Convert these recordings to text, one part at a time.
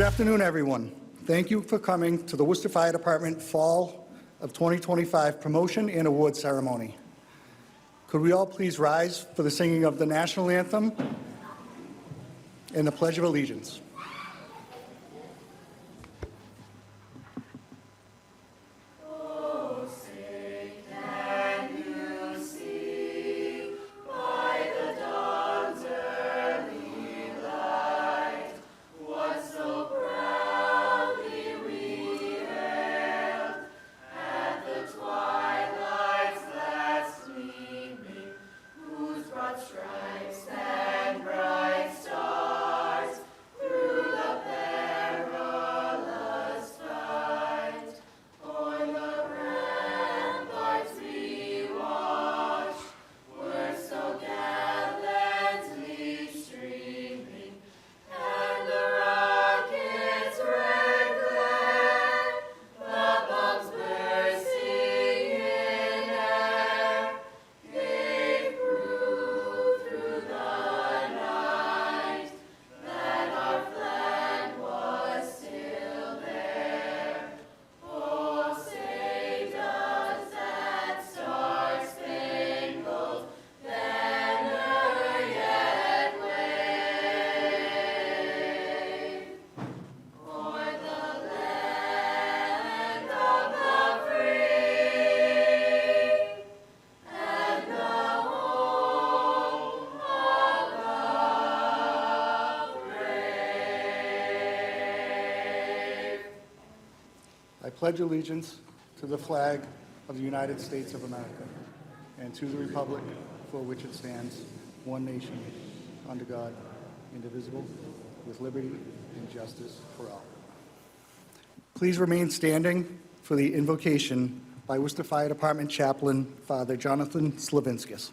Good afternoon, everyone. Thank you for coming to the Worcester Fire Department Fall of 2025 Promotion and Award Ceremony. Could we all please rise for the singing of the National Anthem and the Pledge of Allegiance? I pledge allegiance to the flag of the United States of America and to the republic for which it stands, one nation, under God, indivisible, with liberty and justice for all. Please remain standing for the invocation by Worcester Fire Department Chaplain, Father Jonathan Slavinskis.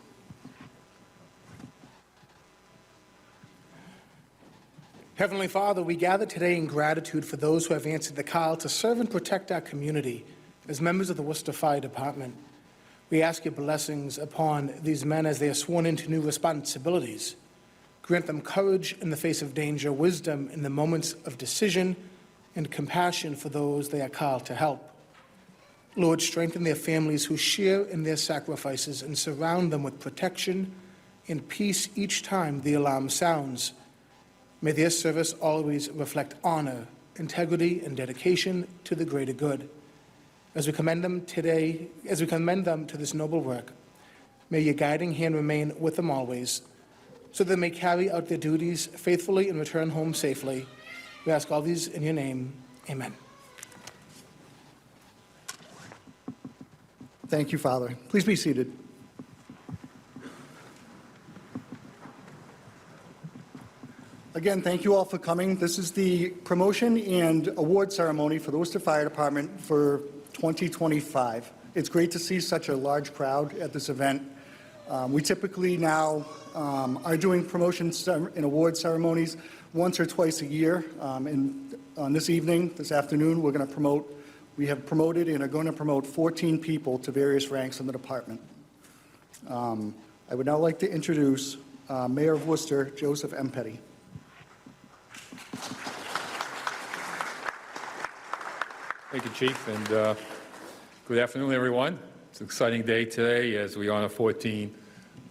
Heavenly Father, we gather today in gratitude for those who have answered the call to serve and protect our community as members of the Worcester Fire Department. We ask your blessings upon these men as they are sworn into new responsibilities. Grant them courage in the face of danger, wisdom in the moments of decision, and compassion for those they are called to help. Lord, strengthen their families who share in their sacrifices and surround them with protection and peace each time the alarm sounds. May their service always reflect honor, integrity, and dedication to the greater good. As we commend them to this noble work, may your guiding hand remain with them always, so that they may carry out their duties faithfully and return home safely. We ask all these in your name. Amen. Thank you, Father. Please be seated. Again, thank you all for coming. This is the promotion and award ceremony for the Worcester Fire Department for 2025. It's great to see such a large crowd at this event. We typically now are doing promotions and award ceremonies once or twice a year. And on this evening, this afternoon, we have promoted and are going to promote 14 people to various ranks in the department. I would now like to introduce Mayor of Worcester, Joseph M. Petty. Thank you, Chief, and good afternoon, everyone. It's an exciting day today as we honor 14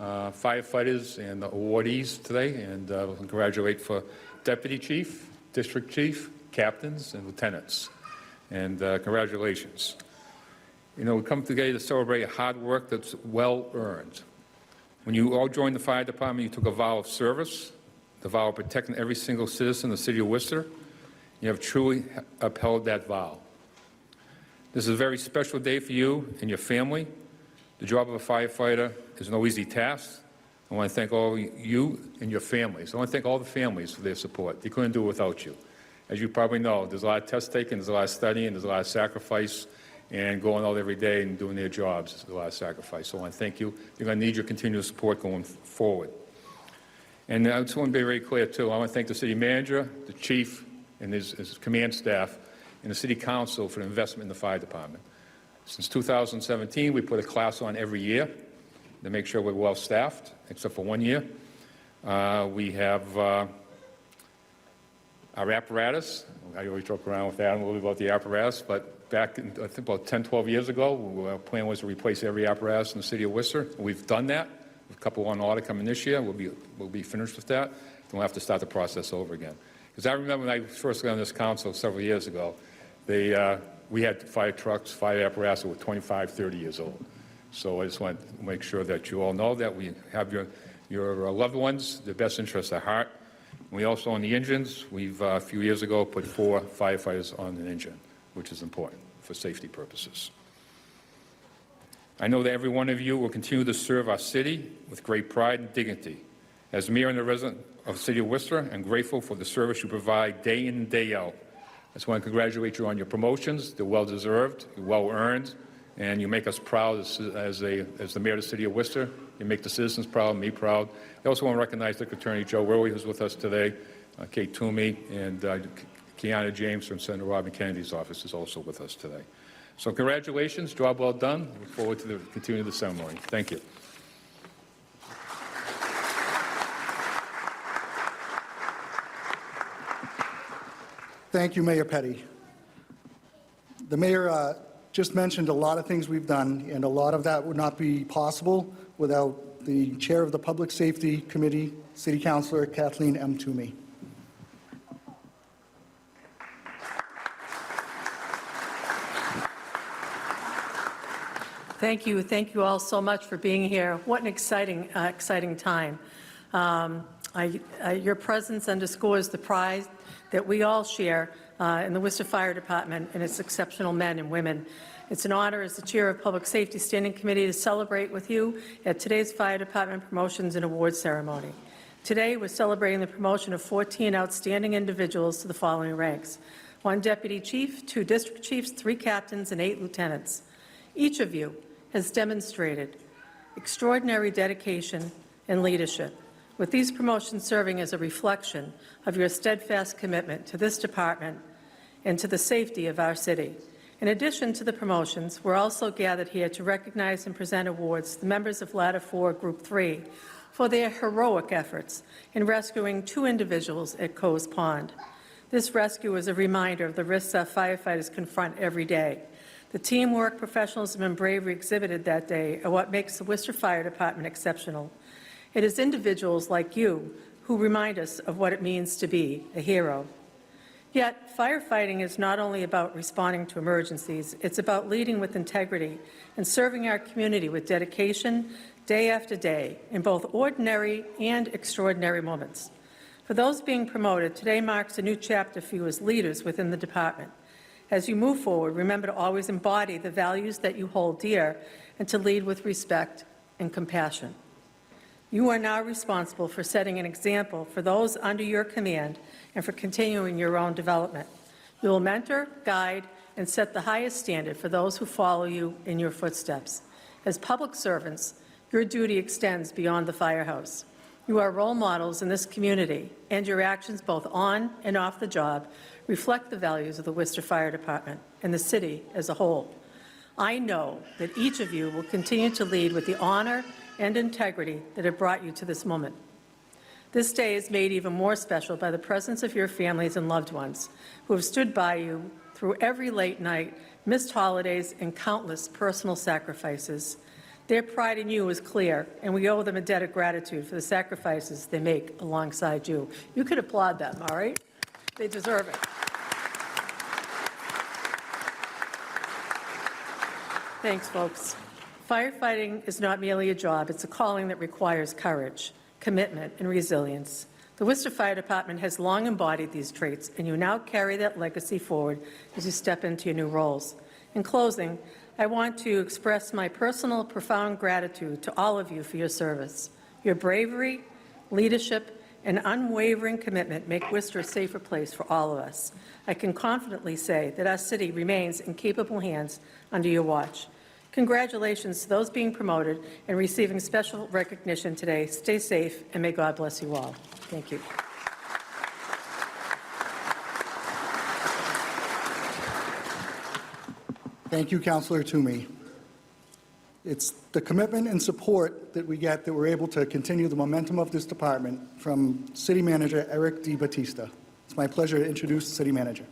firefighters and awardees today, and we'll congratulate for Deputy Chief, District Chief, Captains, and Lieutenants. And congratulations. You know, we come together to celebrate hard work that's well-earned. When you all joined the fire department, you took a vow of service, the vow of protecting every single citizen of the city of Worcester. You have truly upheld that vow. This is a very special day for you and your family. The job of a firefighter is no easy task. I want to thank all you and your families. I want to thank all the families for their support. They couldn't do it without you. As you probably know, there's a lot of test taking, there's a lot of studying, there's a lot of sacrifice, and going out every day and doing their jobs is a lot of sacrifice. So I want to thank you. You're going to need your continuous support going forward. And I just want to be very clear, too. I want to thank the city manager, the chief, and his command staff, and the City Council for the investment in the fire department. Since 2017, we put a class on every year to make sure we're well-staffed, except for 1 year. We have our apparatus. I always joke around with Adam a little bit about the apparatus, but back in, I think about 10, 12 years ago, our plan was to replace every apparatus in the city of Worcester. We've done that. A couple on order coming this year. We'll be finished with that. Then we'll have to start the process over again. Because I remember when I first got on this council several years ago, we had fire trucks, fire apparatus that were 25, 30 years old. So I just want to make sure that you all know that we have your loved ones, their best interests at heart. We also, on the engines, we've a few years ago put 4 firefighters on an engine, which is important for safety purposes. I know that every one of you will continue to serve our city with great pride and dignity. As mayor and a resident of the city of Worcester, I'm grateful for the service you provide day in and day out. I just want to congratulate you on your promotions. They're well-deserved, well-earned, and you make us proud as the mayor of the city of Worcester. You make the citizens proud, me proud. I also want to recognize District Attorney Joe Rowe, who's with us today, Kate Toomey, and Kiana James from Senator Robin Kennedy's office is also with us today. So congratulations, job well done. Look forward to continuing the ceremony. Thank you. Thank you, Mayor Petty. The mayor just mentioned a lot of things we've done, and a lot of that would not be possible without the chair of the Public Safety Committee, City Councilor Kathleen M. Toomey. Thank you. Thank you all so much for being here. What an exciting time. Your presence underscores the pride that we all share in the Worcester Fire Department and its exceptional men and women. It's an honor as the chair of Public Safety Standing Committee to celebrate with you at today's Fire Department Promotions and Awards Ceremony. Today, we're celebrating the promotion of 14 outstanding individuals to the following ranks: 1 deputy chief, 2 district chiefs, 3 captains, and 8 lieutenants. Each of you has demonstrated extraordinary dedication and leadership, with these promotions serving as a reflection of your steadfast commitment to this department and to the safety of our city. In addition to the promotions, we're also gathered here to recognize and present awards to the members of Ladder 4 Group 3 for their heroic efforts in rescuing 2 individuals at Coes Pond. This rescue is a reminder of the risks our firefighters confront every day. The teamwork, professionalism, and bravery exhibited that day are what makes the Worcester Fire Department exceptional. It is individuals like you who remind us of what it means to be a hero. Yet, firefighting is not only about responding to emergencies, it's about leading with integrity and serving our community with dedication day after day in both ordinary and extraordinary moments. For those being promoted, today marks a new chapter for you as leaders within the department. As you move forward, remember to always embody the values that you hold dear and to lead with respect and compassion. You are now responsible for setting an example for those under your command and for continuing your own development. You will mentor, guide, and set the highest standard for those who follow you in your footsteps. As public servants, your duty extends beyond the firehouse. You are role models in this community, and your actions both on and off the job reflect the values of the Worcester Fire Department and the city as a whole. I know that each of you will continue to lead with the honor and integrity that have brought you to this moment. This day is made even more special by the presence of your families and loved ones who have stood by you through every late night, missed holidays, and countless personal sacrifices. Their pride in you is clear, and we owe them a debt of gratitude for the sacrifices they make alongside you. You could applaud them, all right? They deserve it. Thanks, folks. Firefighting is not merely a job, it's a calling that requires courage, commitment, and resilience. The Worcester Fire Department has long embodied these traits, and you now carry that legacy forward as you step into your new roles. In closing, I want to express my personal, profound gratitude to all of you for your service. Your bravery, leadership, and unwavering commitment make Worcester a safer place for all of us. I can confidently say that our city remains in capable hands under your watch. Congratulations to those being promoted and receiving special recognition today. Stay safe, and may God bless you all. Thank you. Thank you, Councilor Toomey. It's the commitment and support that we get that we're able to continue the momentum of this department from City Manager Eric DiBattista. It's my pleasure to introduce the city manager.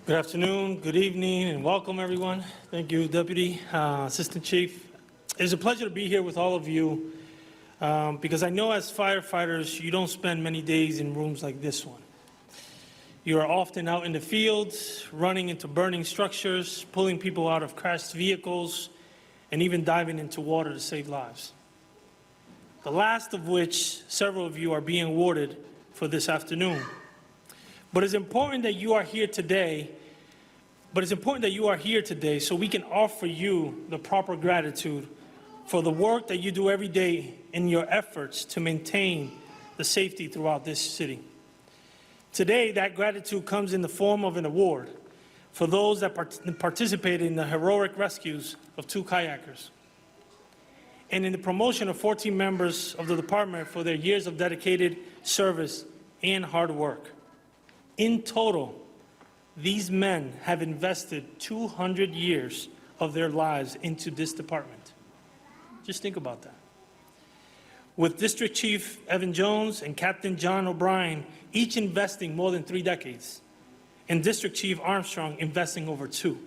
Good afternoon, good evening, and welcome, everyone. Thank you, Deputy Assistant Chief. It is a pleasure to be here with all of you because I know as firefighters, you don't spend many days in rooms like this one. You are often out in the fields, running into burning structures, pulling people out of crashed vehicles, and even diving into water to save lives. The last of which several of you are being awarded for this afternoon. But it's important that you are here today. So we can offer you the proper gratitude for the work that you do every day in your efforts to maintain the safety throughout this city. Today, that gratitude comes in the form of an award for those that participated in the heroic rescues of 2 kayakers and in the promotion of 14 members of the department for their years of dedicated service and hard work. In total, these men have invested 200 years of their lives into this department. Just think about that. With District Chief Evan Jones and Captain John O'Brien each investing more than 3 decades, and District Chief Armstrong investing over 2.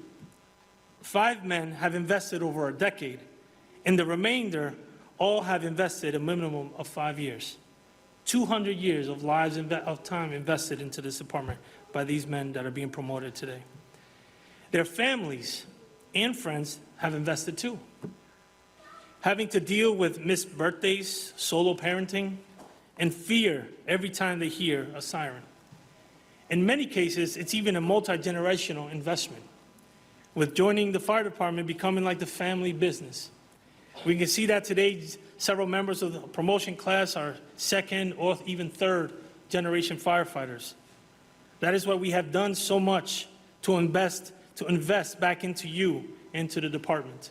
5 men have invested over a decade, and the remainder all have invested a minimum of 5 years. 200 years of lives of time invested into this department by these men that are being promoted today. Their families and friends have invested too. Having to deal with missed birthdays, solo parenting, and fear every time they hear a siren. In many cases, it's even a multi-generational investment, with joining the fire department becoming like the family business. We can see that today several members of the promotion class are 2nd or even 3rd generation firefighters. That is why we have done so much to invest back into you and to the department.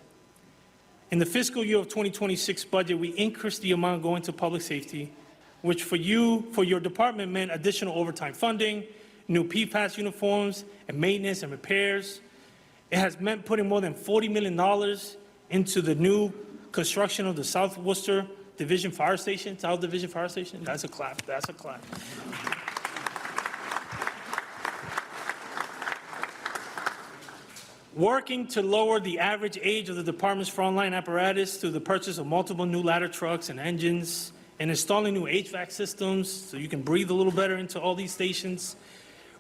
In the fiscal year of 2026 budget, we increased the amount going to public safety, which for your department meant additional overtime funding, new PPAS uniforms, and maintenance and repairs. It has meant putting more than $40 million into the new construction of the South Worcester Division Fire Station, South Division Fire Station. That's a clap, that's a clap. Working to lower the average age of the department's frontline apparatus through the purchase of multiple new ladder trucks and engines, and installing new HVAC systems so you can breathe a little better into all these stations.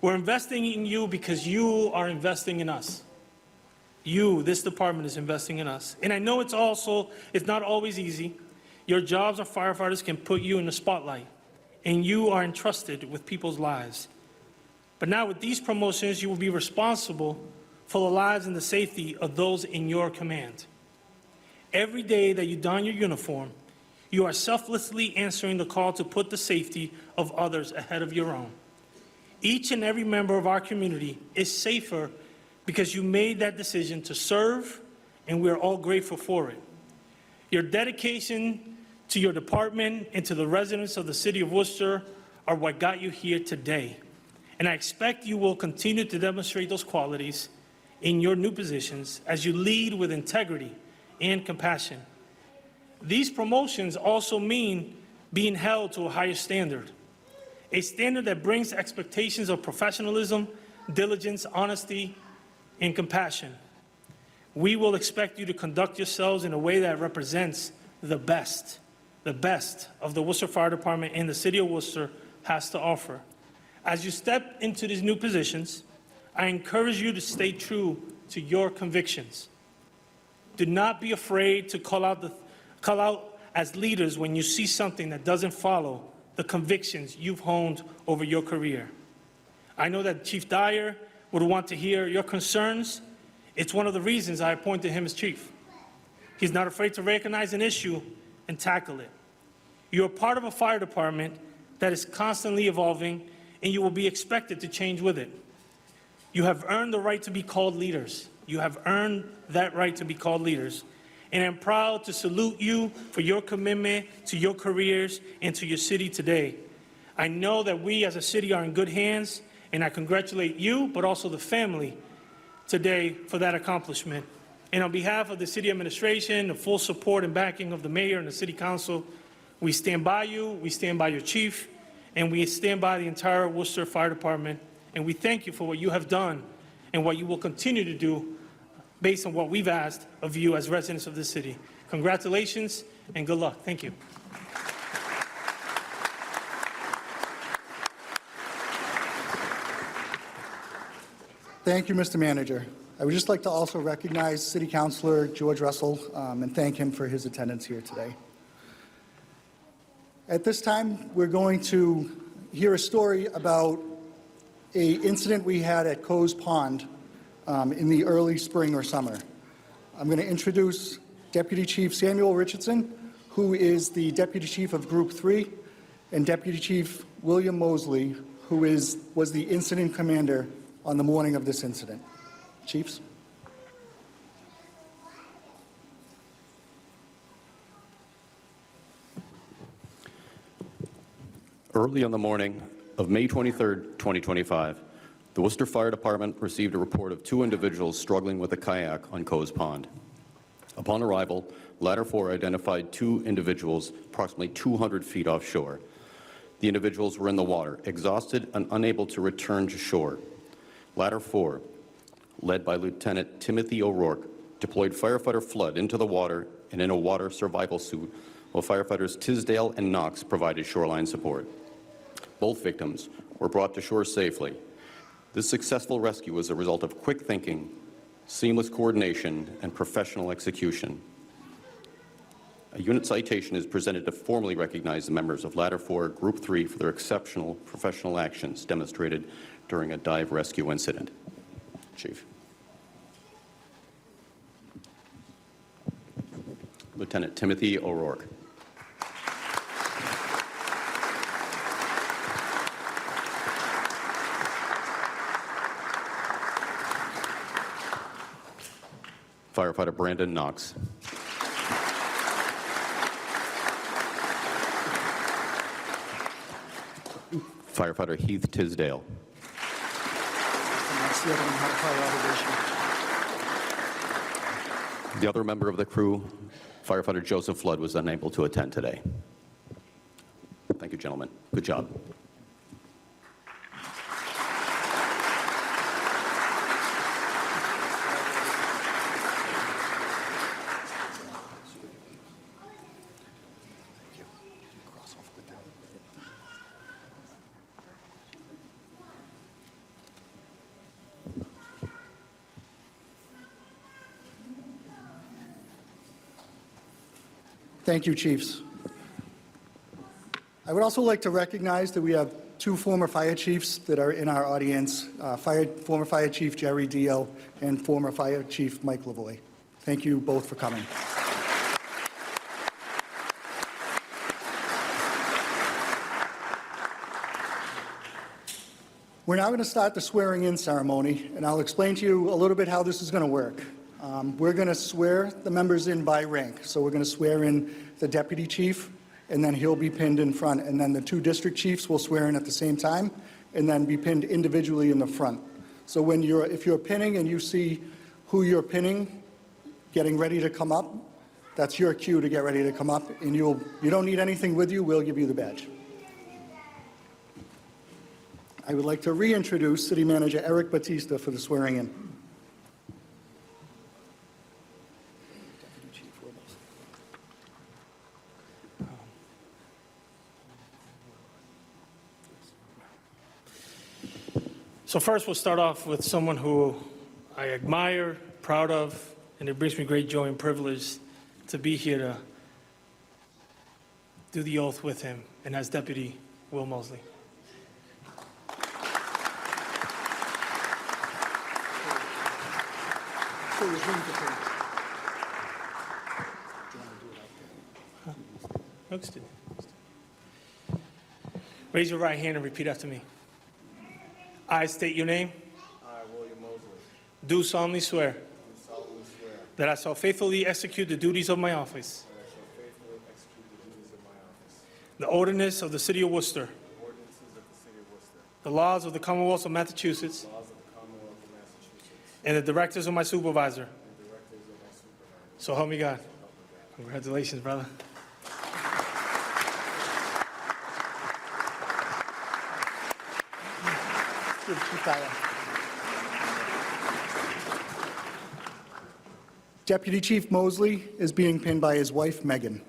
We're investing in you because you are investing in us. This department is investing in us. And I know it's not always easy. Your jobs as firefighters can put you in the spotlight, and you are entrusted with people's lives. But now with these promotions, you will be responsible for the lives and the safety of those in your command. Every day that you don your uniform, you are selflessly answering the call to put the safety of others ahead of your own. Each and every member of our community is safer because you made that decision to serve, and we're all grateful for it. Your dedication to your department and to the residents of the city of Worcester are what got you here today. And I expect you will continue to demonstrate those qualities in your new positions as you lead with integrity and compassion. These promotions also mean being held to a higher standard, a standard that brings expectations of professionalism, diligence, honesty, and compassion. We will expect you to conduct yourselves in a way that represents the best of the Worcester Fire Department and the City of Worcester has to offer. As you step into these new positions, I encourage you to stay true to your convictions. Do not be afraid to call out as leaders when you see something that doesn't follow the convictions you've honed over your career. I know that Chief Dyer would want to hear your concerns. It's one of the reasons I appointed him as chief. He's not afraid to recognize an issue and tackle it. You're part of a fire department that is constantly evolving, and you will be expected to change with it. You have earned the right to be called leaders. You have earned that right to be called leaders. And I'm proud to salute you for your commitment to your careers and to your city today. I know that we as a city are in good hands, and I congratulate you, but also the family today for that accomplishment. And on behalf of the city administration, the full support and backing of the mayor and the city council, we stand by you, we stand by your chief, and we stand by the entire Worcester Fire Department. And we thank you for what you have done and what you will continue to do based on what we've asked of you as residents of the city. Congratulations and good luck. Thank you. Thank you, Mr. Manager. I would just like to also recognize City Councilor George Russell and thank him for his attendance here today. At this time, we're going to hear a story about an incident we had at Coe's Pond in the early spring or summer. I'm going to introduce Deputy Chief Samuel Richardson, who is the Deputy Chief of Group 3, and Deputy Chief William Mosley, who was the incident commander on the morning of this incident. Chiefs? Early on the morning of May 23, 2025, the Worcester Fire Department received a report of 2 individuals struggling with a kayak on Coe's Pond. Upon arrival, Ladder 4 identified 2 individuals approximately 200 feet offshore. The individuals were in the water, exhausted and unable to return to shore. Ladder 4, led by Lieutenant Timothy O'Rourke, deployed firefighter Flood into the water and in a water survival suit, while firefighters Tisdale and Knox provided shoreline support. Both victims were brought to shore safely. This successful rescue was a result of quick thinking, seamless coordination, and professional execution. A unit citation is presented to formally recognize the members of Ladder 4 Group 3 for their exceptional professional actions demonstrated during a dive rescue incident. Chief. Lieutenant Timothy O'Rourke. Firefighter Brandon Knox. Firefighter Heath Tisdale. The other member of the crew, Firefighter Joseph Flood, was unable to attend today. Thank you, gentlemen. Good job. Thank you, Chiefs. I would also like to recognize that we have 2 former fire chiefs that are in our audience, former Fire Chief Jerry Dio and former Fire Chief Mike Lavoie. Thank you both for coming. We're now going to start the swearing-in ceremony, and I'll explain to you a little bit how this is going to work. We're going to swear the members in by rank. So we're going to swear in the deputy chief, and then he'll be pinned in front. And then the 2 district chiefs will swear in at the same time, and then be pinned individually in the front. So if you're pinning and you see who you're pinning getting ready to come up, that's your cue to get ready to come up. And you don't need anything with you. We'll give you the badge. I would like to reintroduce City Manager Eric Batista for the swearing-in. So first, we'll start off with someone who I admire, proud of, and it brings me great joy and privilege to be here to do the oath with him, and that's Deputy Will Mosley. Raise your right hand and repeat after me. I state your name. I, William Mosley, Do solemnly swear do solemnly swear that I shall faithfully execute the duties of my office, that I shall faithfully execute the duties of my office, the ordinance of the City of Worcester, the ordinances of the City of Worcester, the laws of the Commonwealth of Massachusetts, laws of the Commonwealth of Massachusetts, and the directives of my supervisor. and directives of my So help me God. Congratulations, brother. Give Chief Fowler. Deputy Chief Mosley is being pinned by his wife, Megan.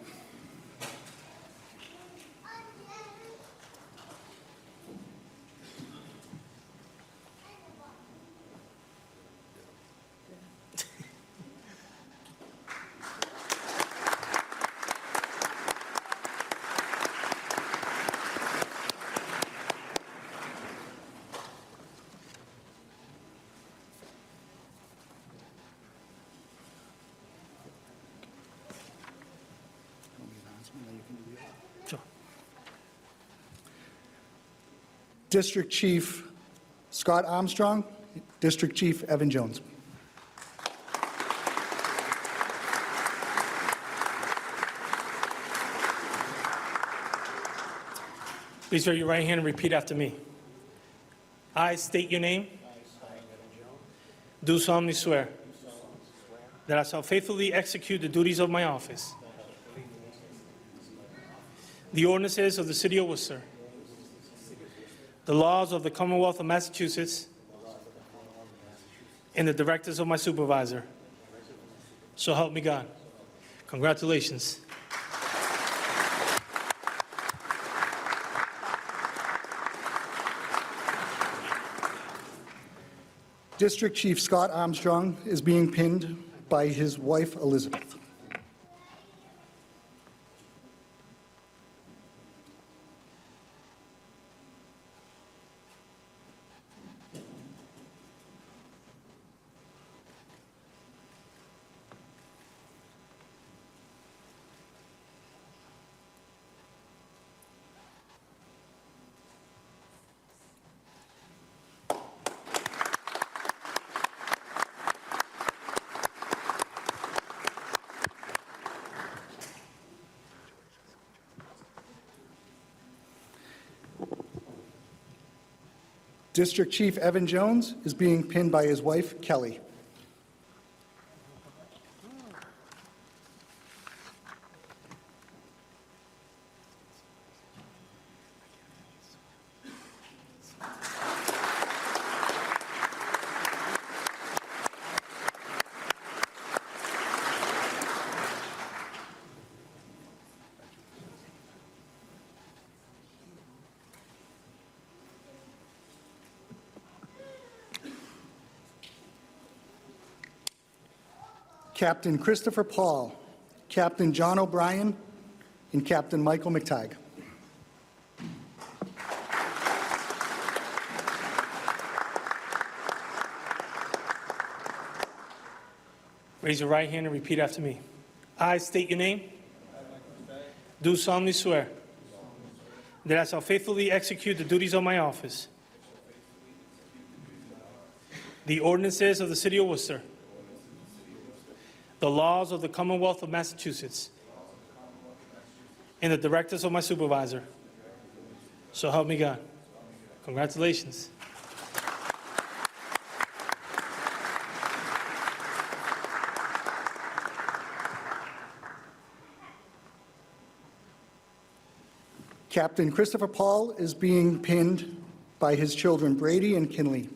Sure. District Chief Scott Armstrong, District Chief Evan Jones. Please raise your right hand and repeat after me. I state your name. Do solemnly swear that I shall faithfully execute the duties of my office, the ordinances of the City of Worcester, the laws of the Commonwealth of Massachusetts, and the directives of my supervisor. So help me God. Congratulations. District Chief Scott Armstrong is being pinned by his wife, Elizabeth. District Chief Evan Jones is being pinned by his wife, Kelly. Captain Christopher Paul, Captain John O'Brien, and Captain Michael McTighe. Raise your right hand and repeat after me. I state your name. Do solemnly swear that I shall faithfully execute the duties of my office, the ordinances of the City of Worcester, the laws of the Commonwealth of Massachusetts, and the directives of my supervisor. So help me God. Congratulations. Captain Christopher Paul is being pinned by his children, Brady and Kinley.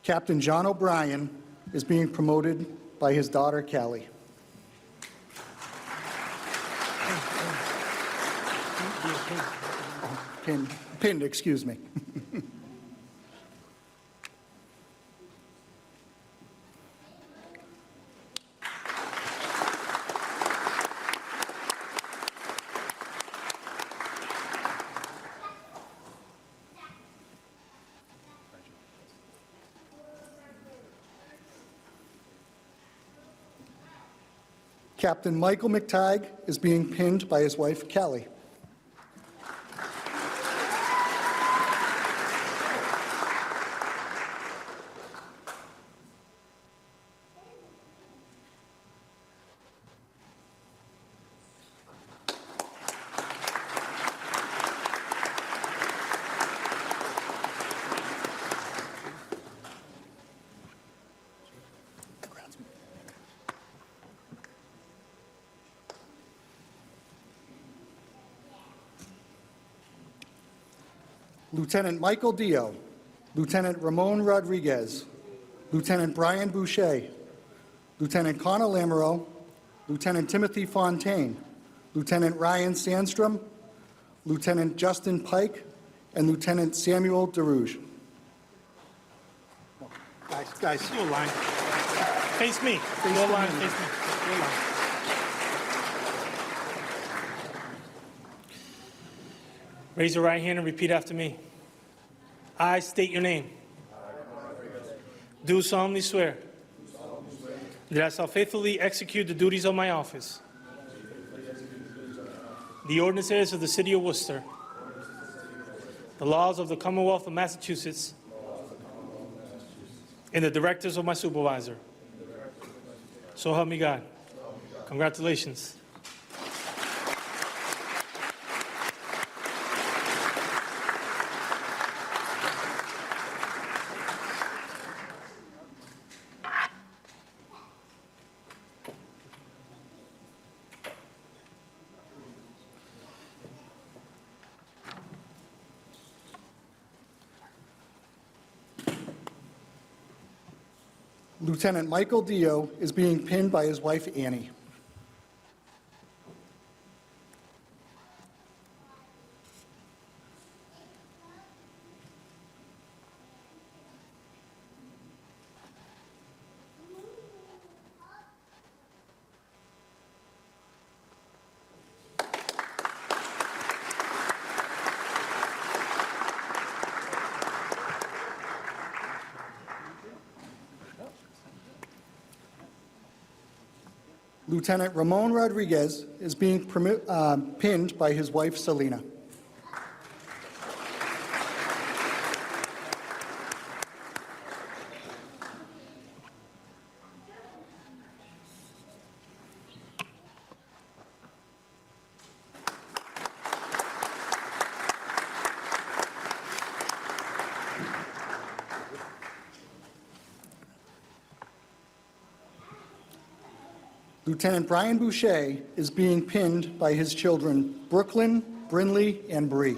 Captain John O'Brien is being promoted by his daughter, Callie. Pinned, excuse me. Captain Michael McTighe is being pinned by his wife, Callie. Lieutenant Michael Dio, Lieutenant Ramon Rodriguez, Lieutenant Brian Boucher, Lieutenant Connor Lamoureux, Lieutenant Timothy Fontaine, Lieutenant Ryan Sandstrom, Lieutenant Justin Pike, and Lieutenant Samuel DeRouge. Guys, Do a line. Face me. Do a line, face me. Do a line. Raise your right hand and repeat after me. I state your name. Do solemnly swear that I shall faithfully execute the duties of my office. The ordinances of the City of Worcester. The laws of the Commonwealth of Massachusetts. And the directives of my supervisor. So help me God. Congratulations. Lieutenant Michael Dio is being pinned by his wife, Annie. Lieutenant Ramon Rodriguez is being pinned by his wife, Selena. Lieutenant Brian Boucher is being pinned by his children, Brooklyn, Brinley, and Bree.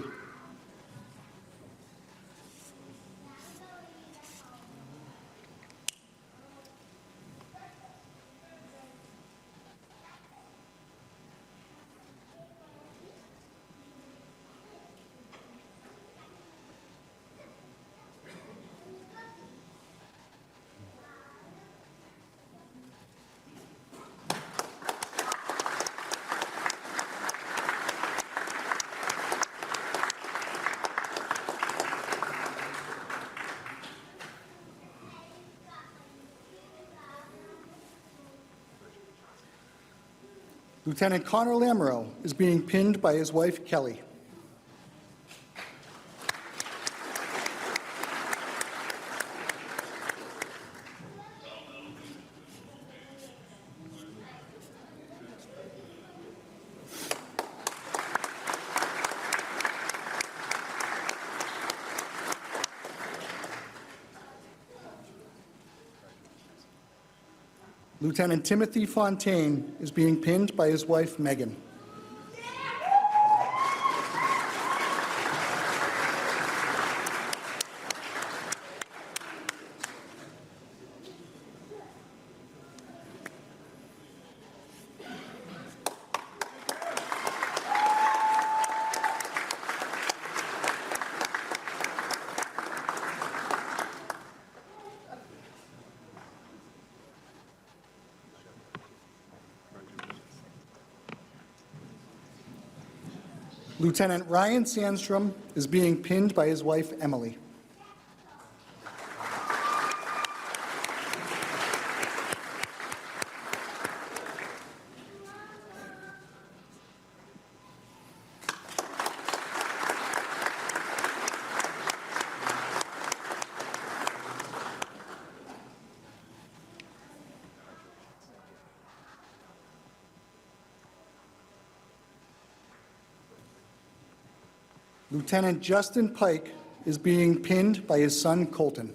Lieutenant Connor Lamoureux is being pinned by his wife, Kelly. Lieutenant Timothy Fontaine is being pinned by his wife, Megan. Lieutenant Ryan Sandstrom is being pinned by his wife, Emily. Lieutenant Justin Pike is being pinned by his son Colton.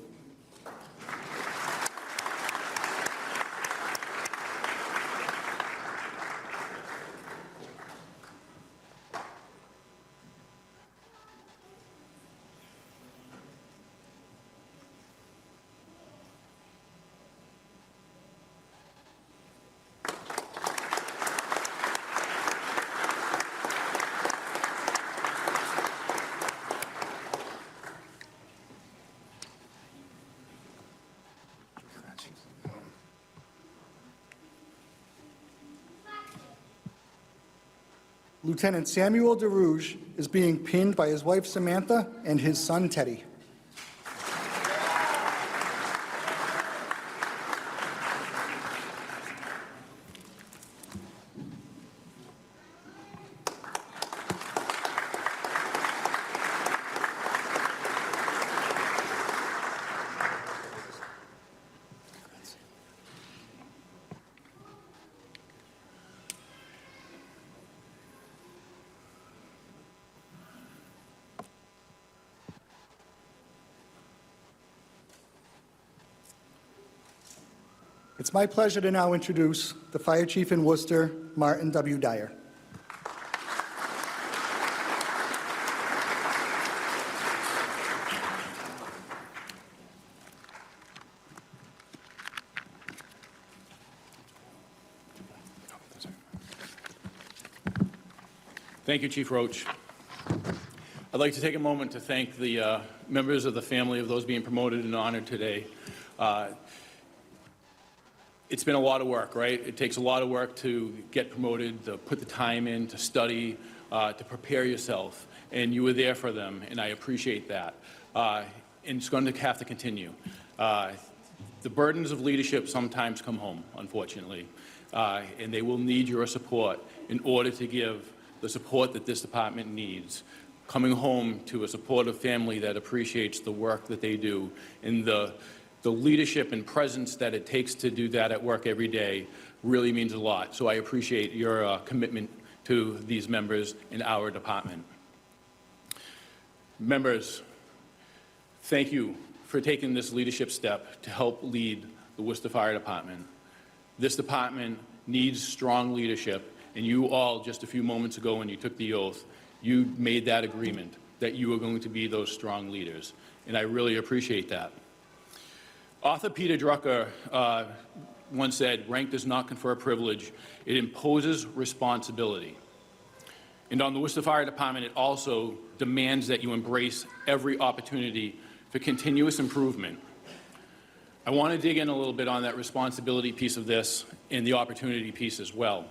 Lieutenant Samuel DeRouge is being pinned by his wife Samantha and his son Teddy. It's my pleasure to now introduce the Fire Chief in Worcester, Martin W. Dyer. Thank you, Chief Roach. I'd like to take a moment to thank the members of the family of those being promoted and honored today. It's been a lot of work, right? It takes a lot of work to get promoted, to put the time in, to study, to prepare yourself. And you were there for them, and I appreciate that. And it's going to have to continue. The burdens of leadership sometimes come home, unfortunately, and they will need your support in order to give the support that this department needs. Coming home to a supportive family that appreciates the work that they do and the leadership and presence that it takes to do that at work every day really means a lot. So I appreciate your commitment to these members in our department. Members, thank you for taking this leadership step to help lead the Worcester Fire Department. This department needs strong leadership, and you all, just a few moments ago when you took the oath, you made that agreement that you are going to be those strong leaders, and I really appreciate that. Author Peter Drucker once said, "Rank does not confer privilege, it imposes responsibility." And on the Worcester Fire Department, it also demands that you embrace every opportunity for continuous improvement. I want to dig in a little bit on that responsibility piece of this and the opportunity piece as well.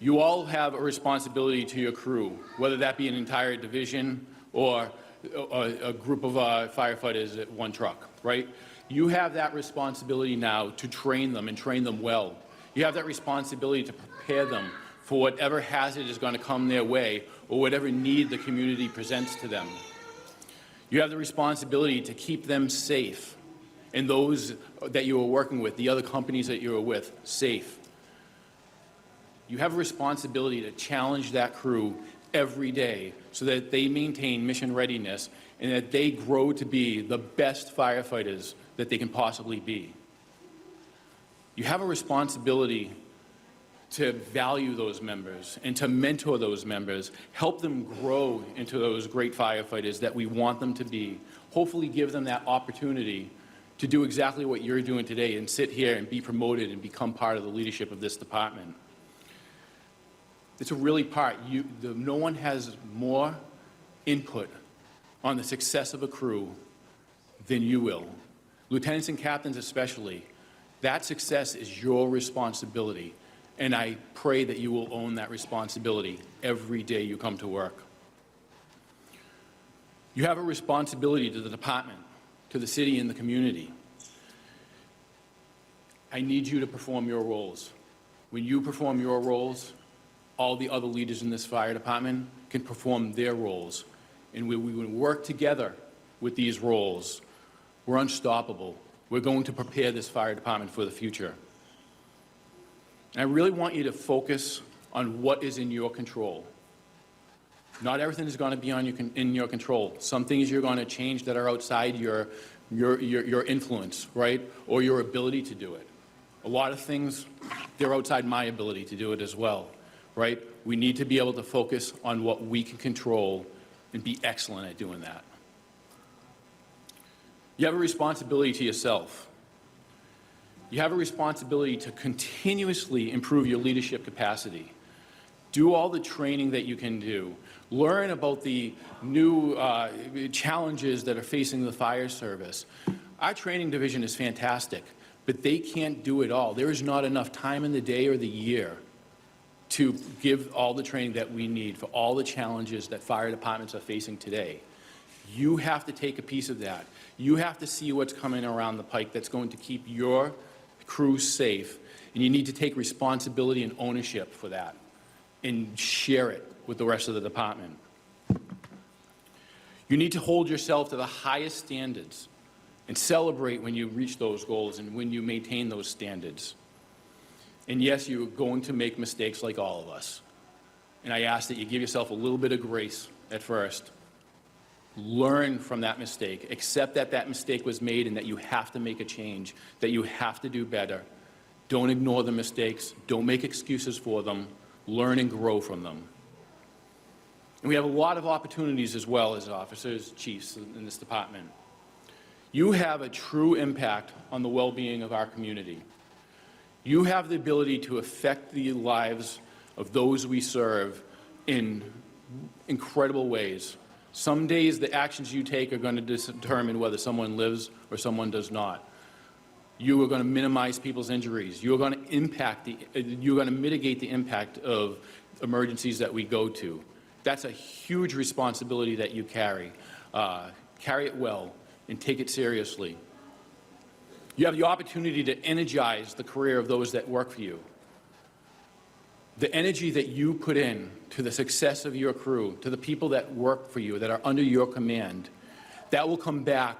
You all have a responsibility to your crew, whether that be an entire division or a group of firefighters at one truck, right? You have that responsibility now to train them and train them well. You have that responsibility to prepare them for whatever hazard is going to come their way or whatever need the community presents to them. You have the responsibility to keep them safe and those that you are working with, the other companies that you are with, safe. You have a responsibility to challenge that crew every day so that they maintain mission readiness and that they grow to be the best firefighters that they can possibly be. You have a responsibility to value those members and to mentor those members, help them grow into those great firefighters that we want them to be, hopefully give them that opportunity to do exactly what you're doing today and sit here and be promoted and become part of the leadership of this department. It's a really part. No one has more input on the success of a crew than you will. Lieutenants and captains especially. That success is your responsibility, and I pray that you will own that responsibility every day you come to work. You have a responsibility to the department, to the city and the community. I need you to perform your roles. When you perform your roles, all the other leaders in this fire department can perform their roles. And when we work together with these roles, we're unstoppable. We're going to prepare this fire department for the future. And I really want you to focus on what is in your control. Not everything is going to be in your control. Some things you're going to change that are outside your influence, right? Or your ability to do it. A lot of things, they're outside my ability to do it as well, right? We need to be able to focus on what we can control and be excellent at doing that. You have a responsibility to yourself. You have a responsibility to continuously improve your leadership capacity. Do all the training that you can do. Learn about the new challenges that are facing the fire service. Our training division is fantastic, but they can't do it all. There is not enough time in the day or the year to give all the training that we need for all the challenges that fire departments are facing today. You have to take a piece of that. You have to see what's coming around the pike that's going to keep your crew safe, and you need to take responsibility and ownership for that and share it with the rest of the department. You need to hold yourself to the highest standards and celebrate when you reach those goals and when you maintain those standards. And yes, you're going to make mistakes like all of us. And I ask that you give yourself a little bit of grace at first. Learn from that mistake. Accept that that mistake was made and that you have to make a change, that you have to do better. Don't ignore the mistakes. Don't make excuses for them. Learn and grow from them. And we have a lot of opportunities as well as officers, chiefs in this department. You have a true impact on the well-being of our community. You have the ability to affect the lives of those we serve in incredible ways. Some days the actions you take are going to determine whether someone lives or someone does not. You are going to minimize people's injuries. You are going to mitigate the impact of emergencies that we go to. That's a huge responsibility that you carry. Carry it well and take it seriously. You have the opportunity to energize the career of those that work for you. The energy that you put in to the success of your crew, to the people that work for you, that are under your command, that will come back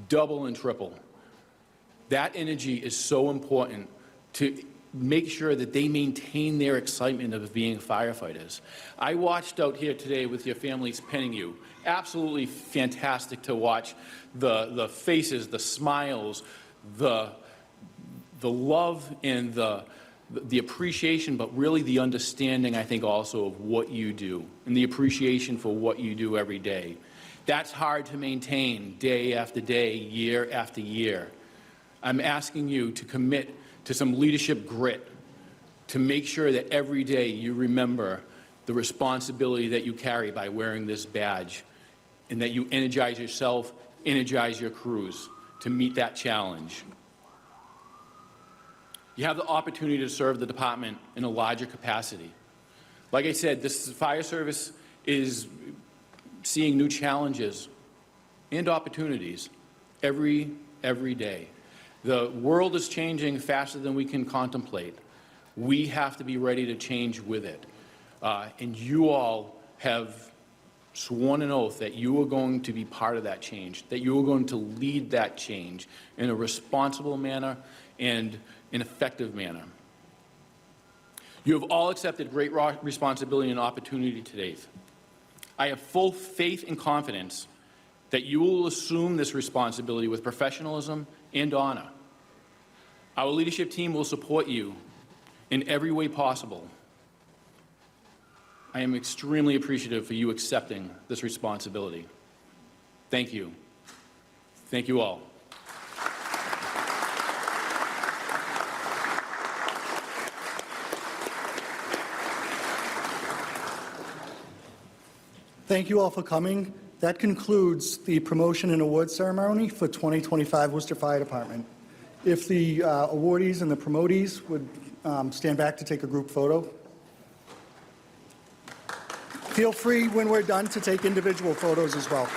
double and triple. That energy is so important to make sure that they maintain their excitement of being firefighters. I watched out here today with your families pinning you. Absolutely fantastic to watch the faces, the smiles, the love and the appreciation, but really the understanding, I think, also of what you do and the appreciation for what you do every day. That's hard to maintain day after day, year after year. I'm asking you to commit to some leadership grit to make sure that every day you remember the responsibility that you carry by wearing this badge and that you energize yourself, energize your crews to meet that challenge. You have the opportunity to serve the department in a larger capacity. Like I said, this fire service is seeing new challenges and opportunities every day. The world is changing faster than we can contemplate. We have to be ready to change with it. And you all have sworn an oath that you are going to be part of that change, that you are going to lead that change in a responsible manner and an effective manner. You have all accepted great responsibility and opportunity today. I have full faith and confidence that you will assume this responsibility with professionalism and honor. Our leadership team will support you in every way possible. I am extremely appreciative for you accepting this responsibility. Thank you. Thank you all. Thank you all for coming. That concludes the promotion and award ceremony for 2025 Worcester Fire Department. If the awardees and the promotees would stand back to take a group photo. Feel free when we're done to take individual photos as well.